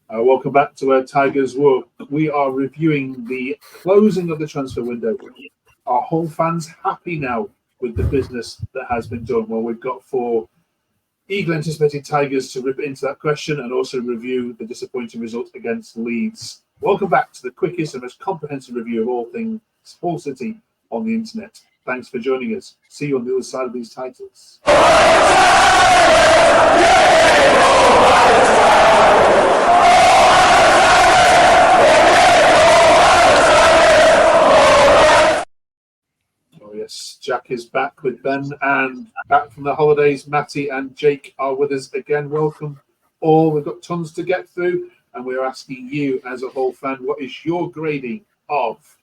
Welcome back to our Tigers Walk. We are reviewing the closing of the transfer window. Are Hull fans happy now with the business that has been done? Well, we've got 4 eagerly anticipated Tigers to rip into that question and also review the disappointing result against Leeds. Welcome back to the quickest and most comprehensive review of all things Hull City on the internet. Thanks for joining us. See you on the other side of these titles. Oh yes, Jack is back with Ben, and back from the holidays. Matty and Jake are with us again. Welcome all. We've got tons to get through, and we're asking you as a Hull fan, what is your grading of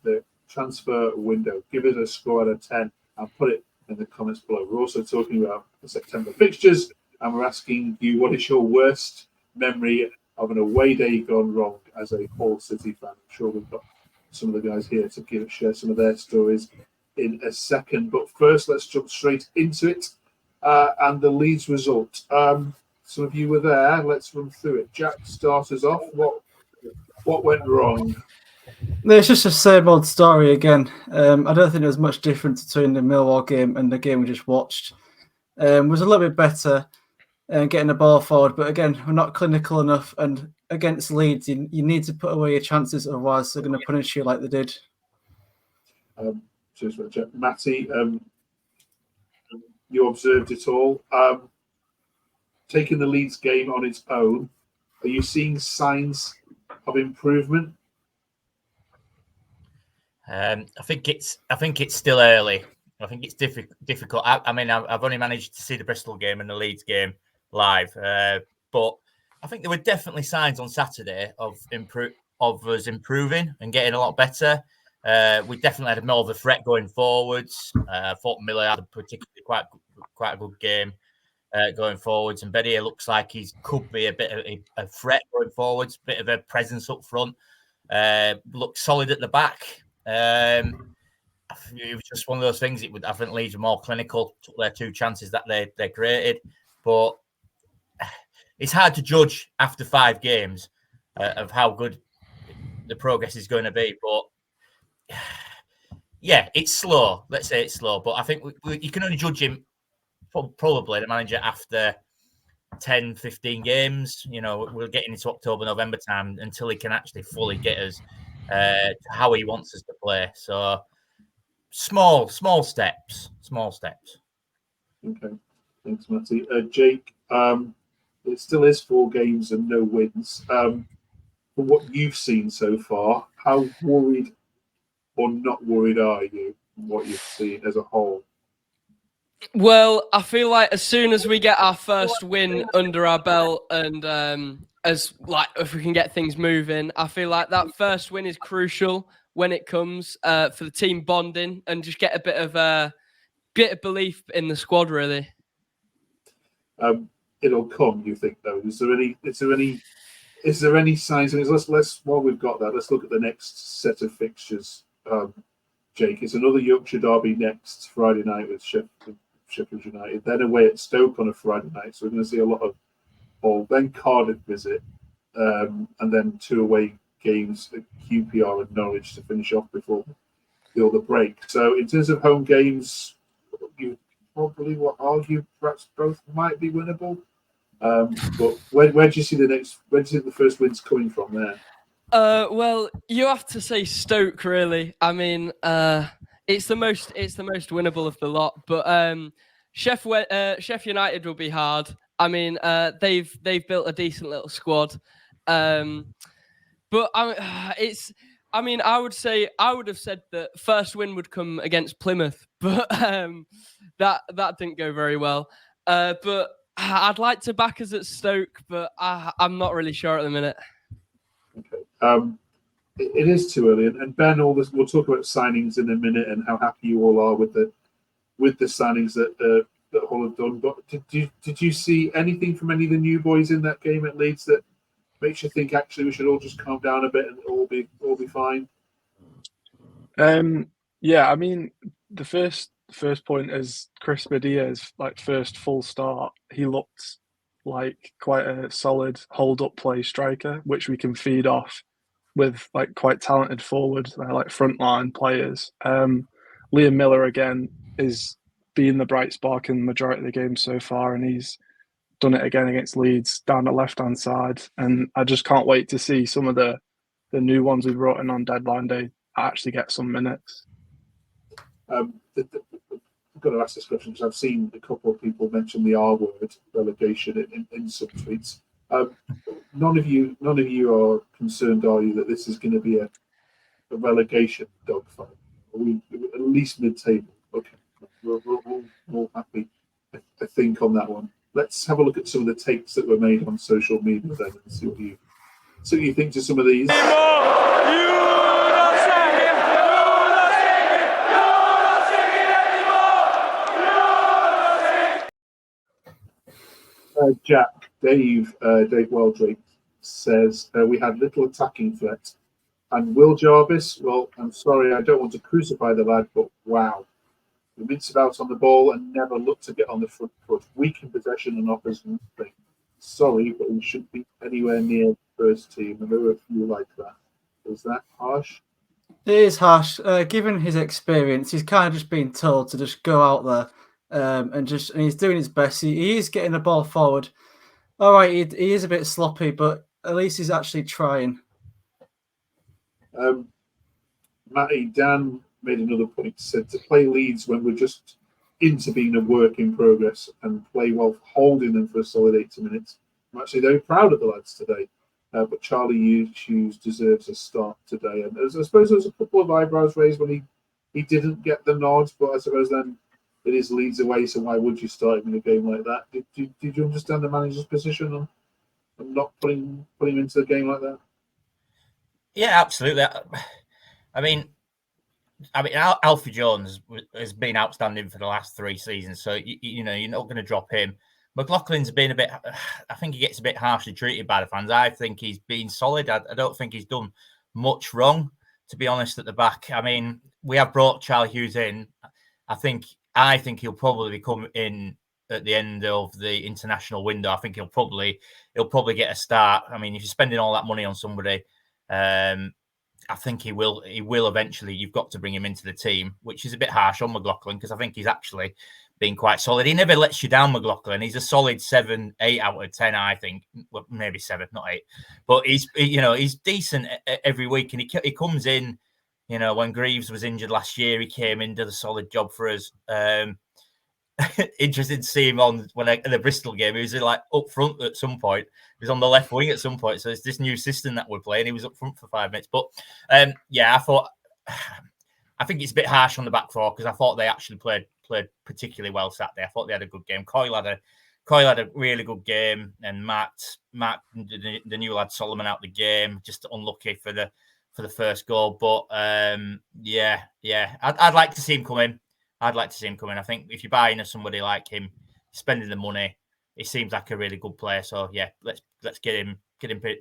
the transfer window? Give it a score out of 10 and put it in the comments below. We're also talking about the September fixtures, and we're asking you, what is your worst memory of an away day gone wrong as a Hull City fan? I'm sure we've got some of the guys here to share some of their stories in a second. But first, let's jump straight into it and the Leeds result. Some of you were there. Let's run through it. Jack, start us off. What went wrong? It's just the same old story again. I don't think there was much difference between the Millwall game and the game we just watched. It was a little bit better getting the ball forward, but again, we're not clinical enough. And against Leeds, you need to put away your chances, otherwise they're going to punish you like they did. Cheers for that, Matty. You observed it all. Taking the Leeds game on its own, are you seeing signs of improvement? I think it's still early. I think it's difficult. I mean, I've only managed to see the Bristol game and the Leeds game live, but I think there were definitely signs on Saturday of us improving and getting a lot better. We definitely had more of a threat going forwards. I thought Millar had a particularly quite a good game going forwards, and Bedia looks like he could be a bit of a threat going forwards, bit of a presence up front. Looks solid at the back. It was just one of those things. I think Leeds were more clinical, took their 2 chances that they created, but it's hard to judge after 5 games of how good the progress is going to be. But yeah, it's slow. Let's say it's slow, but I think you can only judge him, probably the manager, after 10, 15 games. You know, we're getting into October, November time until he can actually fully get us to how he wants us to play. So small steps. Okay, thanks, Matty. Jake, it still is 4 games and no wins. From what you've seen so far, how worried or not worried are you from what you've seen as a whole? Well, I feel like as soon as we get our first win under our belt, and if we can get things moving, I feel like that first win is crucial when it comes for the team bonding and just get a bit of belief in the squad, really. It'll come, you think, though? Is there any signs? Let's while we've got that, let's look at the next set of fixtures. Jake, it's another Yorkshire derby next Friday night with Sheffield United, then away at Stoke on a Friday night. So we're going to see a lot of ball. Then Cardiff visit, and then 2 away games at QPR and Norwich to finish off before the break. So in terms of home games, you probably would argue perhaps both might be winnable. But where do you see the first wins coming from there? Well, you have to say Stoke, really. I mean, it's the most winnable of the lot. But Sheffield United will be hard. I mean, they've built a decent little squad. But I would have said that first win would come against Plymouth, but that didn't go very well. But I'd like to back us at Stoke, but I'm not really sure at the minute. Okay. It is too early, and Ben, we'll talk about signings in a minute and how happy you all are with the signings that Hull have done. But did you see anything from any of the new boys in that game at Leeds that makes you think actually we should all just calm down a bit and all be fine? Yeah, I mean, the first point is Chris Badia's first full start. He looked like quite a solid hold-up play striker, which we can feed off with like quite talented forward, like frontline players. Liam Millar again is being the bright spark in the majority of the game so far, and he's done it again against Leeds down the left-hand side. And I just can't wait to see some of the new ones we brought in on deadline day actually get some minutes. I've got to ask this question because I've seen a couple of people mention the R word, relegation, in some tweets. None of you are concerned, are you, that this is going to be a relegation dogfight? Are we at least mid-table? Okay, we're happy, I think, on that one. Let's have a look at some of the takes that were made on social media then and see what you think to some of these. Dave Weldrake says we had little attacking threat. And Will Jarvis, well, I'm sorry, I don't want to crucify the lad, but wow. We mince about on the ball and never look to get on the front foot. Weak in possession and offers nothing. Sorry, but we shouldn't be anywhere near the first team. And there were a few like that. Is that harsh? It is harsh. Given his experience, he's kind of just been told to just go out there and he's doing his best. He is getting the ball forward. All right, he is a bit sloppy, but at least he's actually trying. Matty, Dan made another point, said to play Leeds when we're just into being a work in progress and play while holding them for a solid 80 minutes. I'm actually very proud of the lads today, but Charlie Hughes deserves a start today. And I suppose there was a couple of eyebrows raised when he didn't get the nod, but I suppose then it is Leeds away, so why would you start him in a game like that? Did you understand the manager's position on not putting him into the game like that? Yeah, absolutely. I mean, Alfie Jones has been outstanding for the last 3 seasons, so you know you're not going to drop him. McLaughlin's been a bit. I think he gets a bit harshly treated by the fans. I think he's been solid. I don't think he's done much wrong, to be honest, at the back. I mean, we have brought Charlie Hughes in. I think he'll probably come in at the end of the international window. I think he'll probably get a start. I mean, if you're spending all that money on somebody. I think he will eventually. You've got to bring him into the team, which is a bit harsh on McLaughlin because I think he's actually been quite solid. He never lets you down, McLaughlin. He's a solid 7, 8 out of 10, I think. Well, maybe 7, not 8. But he's decent every week, and he comes in. You know, when Greaves was injured last year, he came in, did a solid job for us. Interested to see him on the Bristol game. He was like up front at some point. He was on the left wing at some point. So it's this new system that we're playing. He was up front for 5 minutes. But I think it's a bit harsh on the back four because I thought they actually played particularly well Saturday. I thought they had a good game. Coyle had a really good game, and Matt, the new lad Solomon out the game, just unlucky for the first goal. But I'd like to see him come in. I think if you're buying somebody like him, spending the money, he seems like a really good player. So yeah, let's get him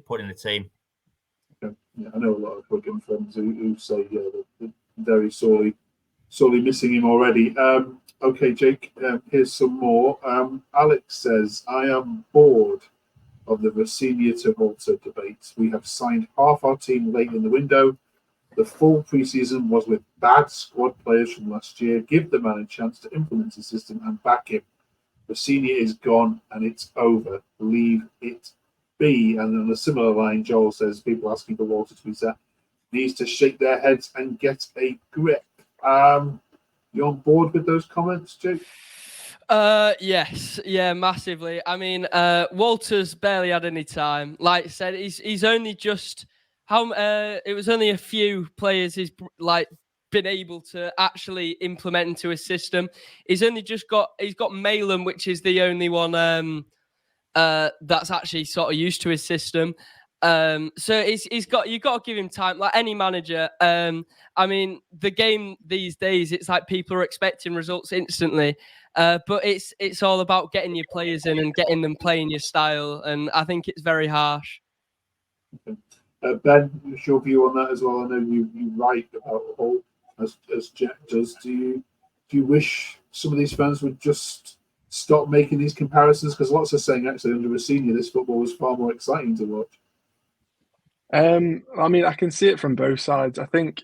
put in the team. Yeah, I know a lot of Wigan friends who say they're very sorely missing him already. Okay, Jake, here's some more. Alex says, I am bored of the Racioppi to Volta debate. We have signed half our team late in the window. The full preseason was with bad squad players from last year. Give the man a chance to implement his system and back him. Racioppi is gone and it's over. Leave it be. And on a similar line, Joel says, people asking for Walter to be set, needs to shake their heads and get a grip. You on board with those comments, Jake? Yes, yeah, massively. I mean, Walter's barely had any time. Like I said, he's only just it was only a few players he's been able to actually implement into his system. He's got Mehlem, which is the only one that's actually sort of used to his system. So you've got to give him time, like any manager. I mean, the game these days, it's like people are expecting results instantly. But it's all about getting your players in and getting them playing your style, and I think it's very harsh. Okay. Ben, what's your view on that as well? I know you write about the whole as Jack does. Do you wish some of these fans would just stop making these comparisons? Because lots are saying actually under Rossignol this football was far more exciting to watch. I mean, I can see it from both sides. I think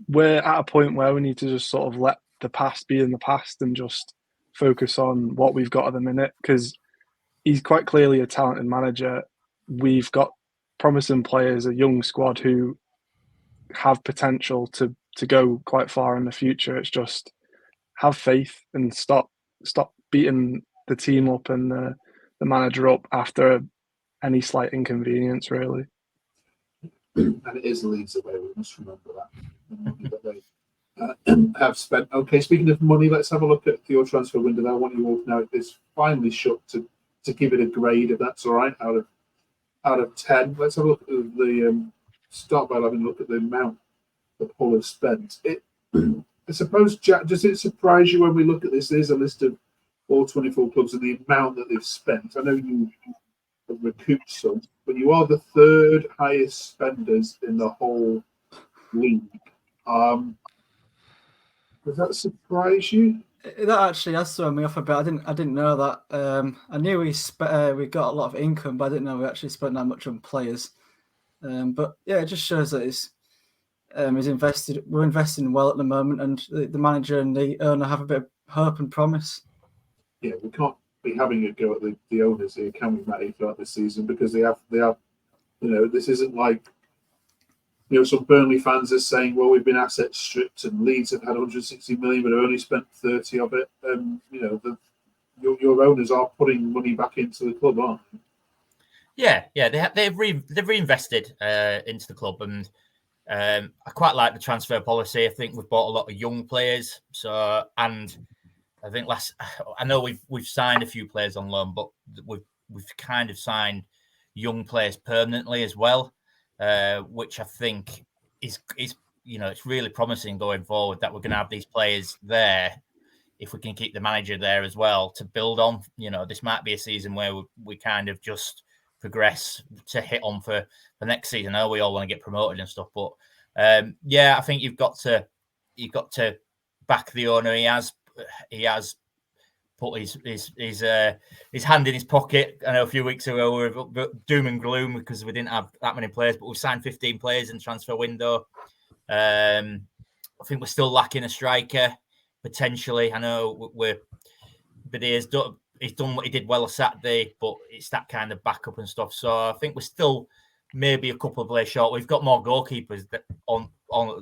we're at a point where we need to just sort of let the past be in the past and just focus on what we've got at the minute, because he's quite clearly a talented manager. We've got promising players, a young squad who have potential to go quite far in the future. It's just have faith and stop beating the team up and the manager up after any slight inconvenience, really. And it is Leeds away, we must remember that. The money that they have spent. Okay, speaking of money, let's have a look at your transfer window there. I want you all to know it's finally shut to give it a grade, if that's all right, out of 10. Let's have a look at the start by having a look at the amount that Hull have spent. I suppose, Jack, does it surprise you when we look at this? There's a list of all 24 clubs and the amount that they've spent. I know you have recouped some, but you are the third highest spenders in the whole league. Does that surprise you? That actually has thrown me off a bit. I didn't know that. I knew we got a lot of income, but I didn't know we actually spent that much on players. But yeah, it just shows that he's invested. We're investing well at the moment, and the manager and the owner have a bit of hope and promise. Yeah, we can't be having a go at the owners here, can we, Matty, throughout this season? Because they have. This isn't like. Some Burnley fans are saying, well, we've been asset stripped and Leeds have had 160 million, but have only spent 30 of it. Your owners are putting money back into the club, aren't they? Yeah. They've reinvested into the club, and I quite like the transfer policy. I think we've bought a lot of young players. And I think I know we've signed a few players on loan, but we've kind of signed young players permanently as well. Which I think is it's really promising going forward that we're going to have these players there if we can keep the manager there as well to build on. This might be a season where we kind of just progress to hit on for the next season. I know we all want to get promoted and stuff, but I think you've got to back the owner. He has put his hand in his pocket. I know a few weeks ago we were doom and gloom because we didn't have that many players, but we've signed 15 players in the transfer window. I think we're still lacking a striker, potentially. I know but he's done what he did well on Saturday, but it's that kind of backup and stuff. So I think we're still maybe a couple of players short. We've got more goalkeepers on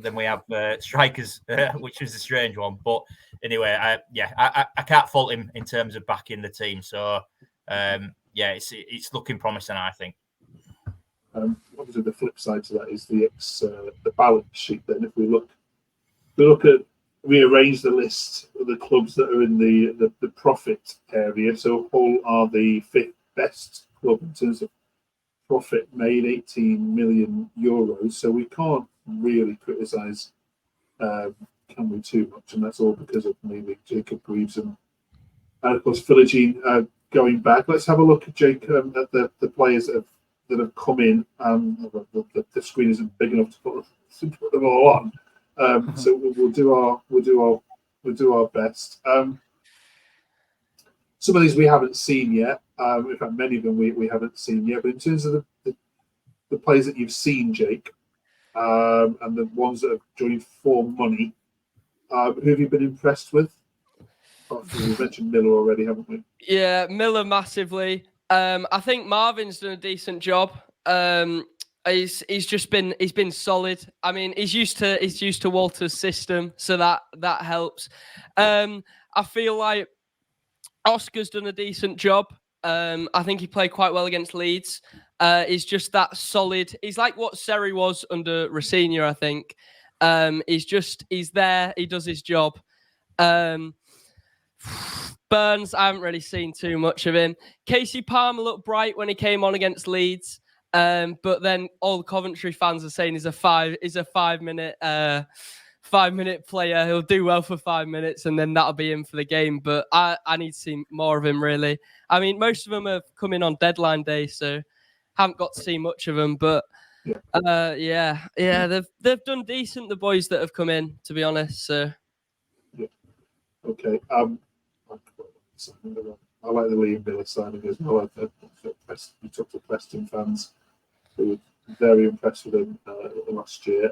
than we have strikers, which is a strange one. But anyway, I can't fault him in terms of backing the team. So it's looking promising, I think. Obviously, the flip side to that is the balance sheet. Then, if we look at rearrange the list of the clubs that are in the profit area. So Hull are the 5th best club in terms of profit made, 18 million euros. So we can't really criticise, can we, too much? And that's all because of mainly Jacob Greaves and of course Philogene going back. Let's have a look at Jacob at the players that have come in. The screen isn't big enough to put them all on. So we'll do our best. Some of these we haven't seen yet. In fact, many of them we haven't seen yet. But in terms of the players that you've seen, Jake, and the ones that have joined for money, who have you been impressed with? We've mentioned Millar already, haven't we? Yeah, Millar massively. I think Marvin's done a decent job. He's been solid. I mean, he's used to Walter's system, so that helps. I feel like Oscar's done a decent job. I think he played quite well against Leeds. He's just that solid. He's like what Seri was under Rossignol, I think. He's there. He does his job. Burns, I haven't really seen too much of him. Kasey Palmer looked bright when he came on against Leeds. But then all the Coventry fans are saying he's a 5-minute player. He'll do well for 5 minutes and then that'll be him for the game. But I need to see more of him, really. I mean, most of them have come in on deadline day, so haven't got to see much of them. But they've done decent, the boys that have come in, to be honest. So yeah. Okay. I like the Liam Millar signing as well. We talked to Preston fans who were very impressed with him last year.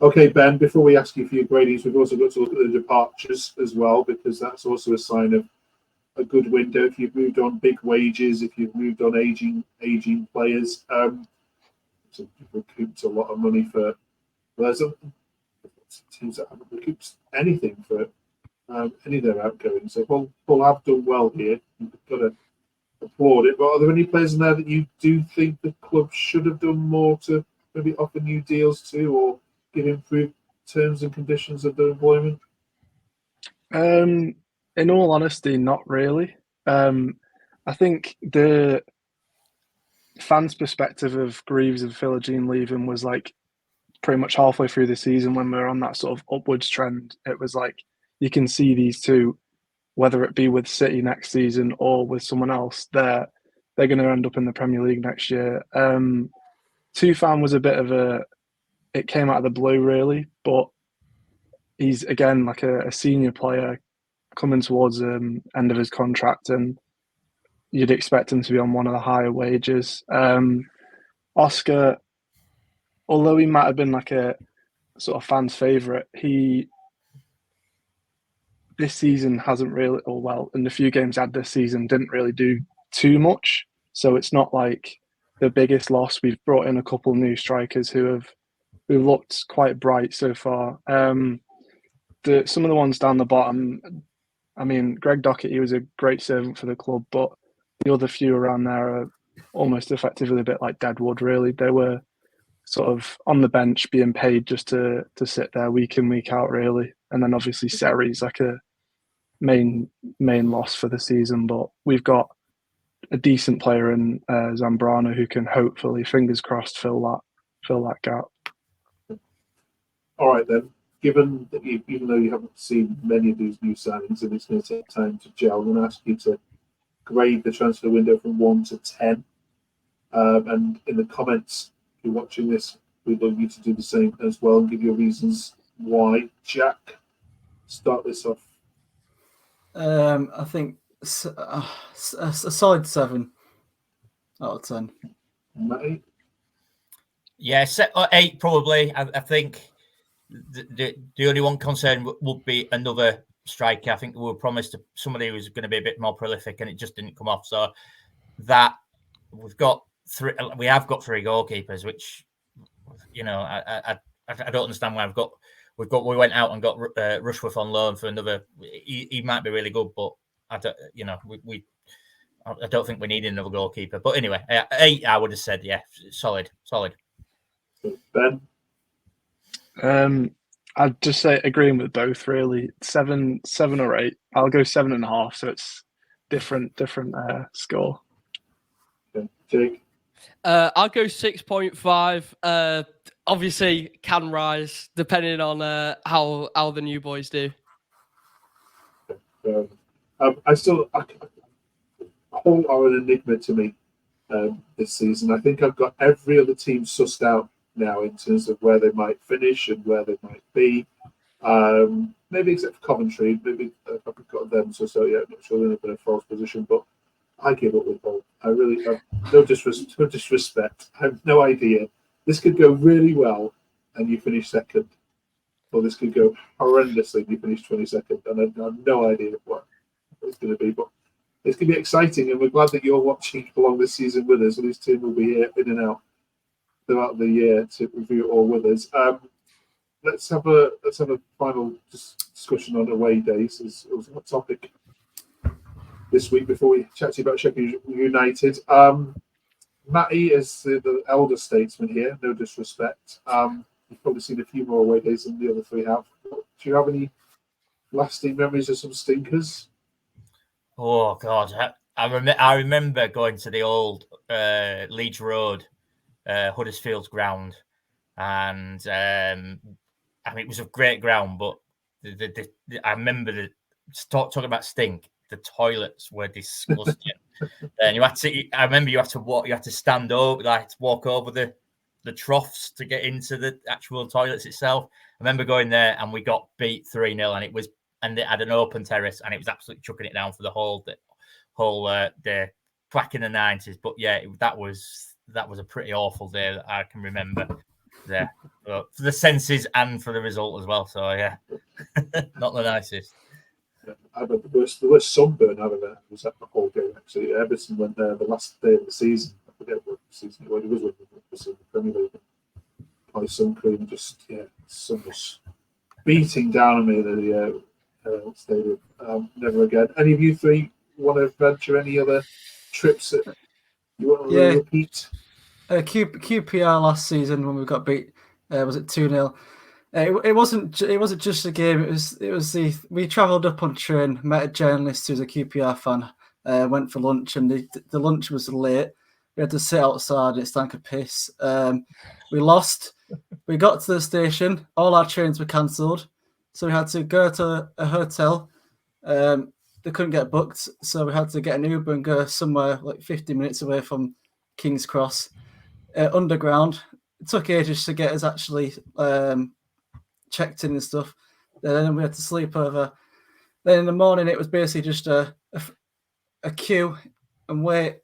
Okay, Ben, before we ask you for your gradings, we've also got to look at the departures as well, because that's also a sign of a good window. If you've moved on big wages, if you've moved on aging players, so you've recouped a lot of money for. There's teams that haven't recouped anything for any of their outgoings. So Hull have done well here. You've got to applaud it. But are there any players in there that you do think the club should have done more to maybe offer new deals to, or give improved terms and conditions of their employment? In all honesty, not really. I think the fans' perspective of Greaves and Philogene leaving was like pretty much halfway through the season when we were on that sort of upwards trend. It was like you can see these two, whether it be with City next season or with someone else, they're going to end up in the Premier League next year. Tufan was a bit of it came out of the blue really, but he's again like a senior player coming towards the end of his contract, and you'd expect him to be on one of the higher wages. Oscar, although he might have been like a sort of fan's favourite, he this season hasn't really, or well, in the few games had this season, didn't really do too much. So it's not like the biggest loss. We've brought in a couple new strikers who looked quite bright so far. Some of the ones down the bottom, I mean, Greg Docherty was a great servant for the club, but the other few around there are almost effectively a bit like Deadwood, really. They were sort of on the bench being paid just to sit there week in, week out, really. And then obviously Seri's like a main loss for the season, but we've got a decent player in Zambrano who can hopefully, fingers crossed, fill that gap. All right then. Given that even though you haven't seen many of these new signings and it's going to take time to gel, I'm going to ask you to grade the transfer window from 1 to 10. And in the comments, if you're watching this, we'd love you to do the same as well and give your reasons why. Jack, start this off. I think a solid 7 out of 10. Matty? Yeah, 8 probably. I think the only one concern would be another striker. I think we were promised somebody who was going to be a bit more prolific, and it just didn't come off. So that we have got 3 goalkeepers, which I don't understand why we went out and got Rushworth on loan for another. He might be really good, but I don't, I don't think we need another goalkeeper. But anyway, 8 I would have said, yeah, solid. Ben? I'd just say agreeing with both really. 7 or 8. I'll go 7.5. So it's different score. Okay. Jake? I'll go 6.5. Obviously, can rise depending on how the new boys do. Hull are an enigma to me this season. I think I've got every other team sussed out now in terms of where they might finish and where they might be. Maybe except for Coventry. Maybe I've got them sussed out yet. I'm not sure they're in a false position, but I give up with Hull. I really have no disrespect. I have no idea. This could go really well and you finish second. Or this could go horrendously and you finish 22nd. And I have no idea what it's going to be. But it's going to be exciting, and we're glad that you're watching along this season with us. And this team will be here in and out throughout the year to review it all with us. Let's have a final discussion on away days. It was a topic this week before we chat to you about Sheffield United. Matty is the elder statesman here, no disrespect. You've probably seen a few more away days than the other 3 have. Do you have any lasting memories of some stinkers? Oh God, I remember going to the old Leeds Road, Huddersfield ground, and I mean it was a great ground, but I remember talking about stink. The toilets were disgusting, and I remember you had to stand over, like to walk over the troughs to get into the actual toilets itself. I remember going there and we got beat 3-0, and it was and they had an open terrace, and it was absolutely chucking it down for the whole day, back in the 90s. But yeah, that was a pretty awful day that I can remember there, for the senses and for the result as well. So yeah, not the nicest. I remember the worst sunburn I've ever had was at the whole game. Actually, Everton went there the last day of the season. I forget what season it was. It was in the Premier League. My sun cream, just sun was beating down on me at the stadium. Never again. Any of you three want to venture any other trips that you want to repeat? QPR last season when we got beat, was it 2-0? It wasn't just a game. It was we travelled up on train, met a journalist who's a QPR fan, went for lunch, and the lunch was late. We had to sit outside. It stank of piss. We lost. We got to the station. All our trains were cancelled, so we had to go to a hotel. They couldn't get booked, so we had to get an Uber and go somewhere like 50 minutes away from King's Cross, underground. It took ages to get us actually checked in and stuff. Then we had to sleep over. Then in the morning, it was basically just a queue and wait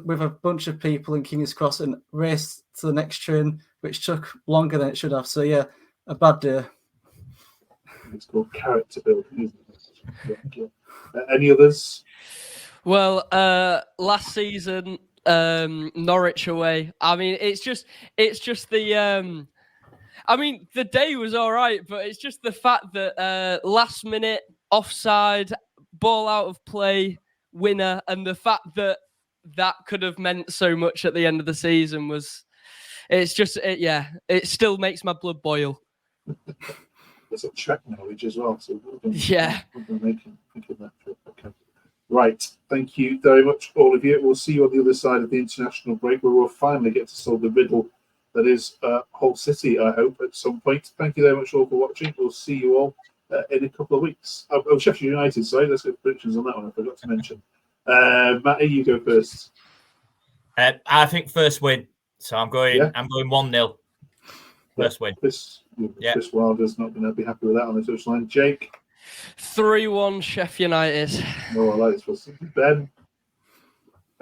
with a bunch of people in King's Cross and race to the next train, which took longer than it should have. So yeah, a bad day. It's called character building, isn't it? Any others? Well, last season, Norwich away. I mean, it's just the. I mean, the day was all right, but it's just the fact that last minute offside, ball out of play, winner, and the fact that could have meant so much at the end of the season it still makes my blood boil. There's a Trek knowledge as well, so we're making that trip. Okay. Right, thank you very much, all of you. We'll see you on the other side of the international break, where we'll finally get to solve the riddle that is Hull City, I hope, at some point. Thank you very much all for watching. We'll see you all in a couple of weeks. Oh, Sheffield United, sorry. Let's get predictions on that one. I forgot to mention. Matty, you go first. I think first win. So I'm going 1-0. First win. Chris Wilder's not going to be happy with that on the touchline. Jake? 3-1 Sheffield United. Oh, I like this. Ben?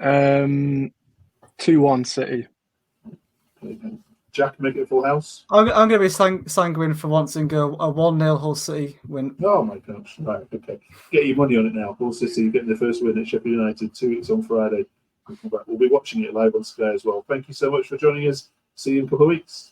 2-1 City. Jack, make it a full house. I'm going to be sanguine for once and go a 1-0 Hull City win. Oh my gosh! Right, okay. Get your money on it now. Hull City getting the first win at Sheffield United 2 weeks on Friday. We'll be watching it live on Sky as well. Thank you so much for joining us. See you in a couple of weeks.